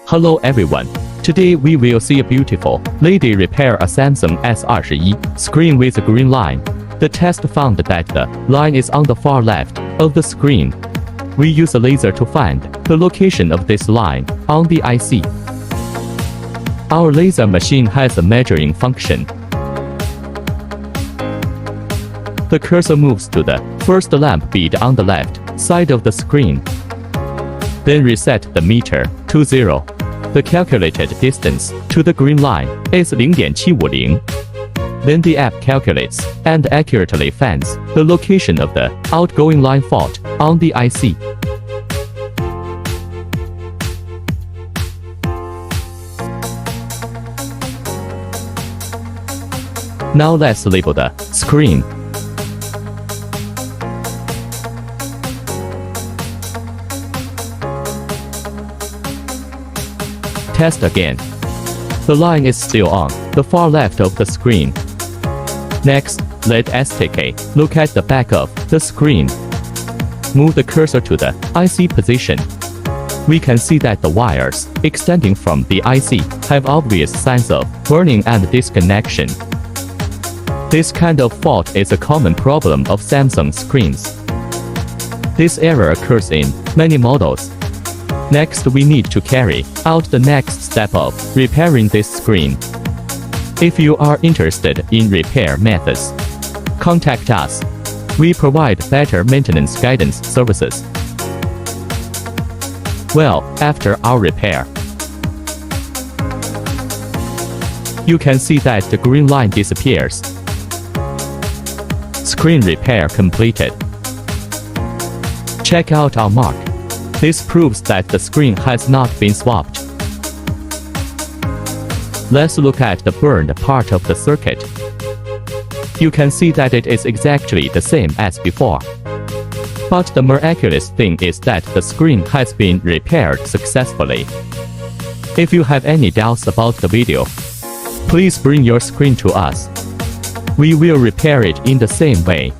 Hello everyone. Today we will see a beautiful lady repair a Samsung S21 screen with a green line. The test found that the line is on the far left of the screen. We use a laser to find the location of this line on the IC. Our laser machine has a measuring function. The cursor moves to the first lamp bead on the left side of the screen. Then reset the meter to 0. The calculated distance to the green line is 0.750. Then the app calculates and accurately finds the location of the outgoing line fault on the IC. Now let's label the screen. Test again. The line is still on the far left of the screen. Next, let STK look at the back of the screen. Move the cursor to the IC position. We can see that the wires extending from the IC have obvious signs of burning and disconnection. This kind of fault is a common problem of Samsung screens. This error occurs in many models. Next, we need to carry out the next step of repairing this screen. If you are interested in repair methods, contact us. We provide better maintenance guidance services. Well, after our repair, you can see that the green line disappears. Screen repair completed. Check out our mark. This proves that the screen has not been swapped. Let's look at the burned part of the circuit. You can see that it is exactly the same as before. But the miraculous thing is that the screen has been repaired successfully. If you have any doubts about the video, please bring your screen to us. We will repair it in the same way.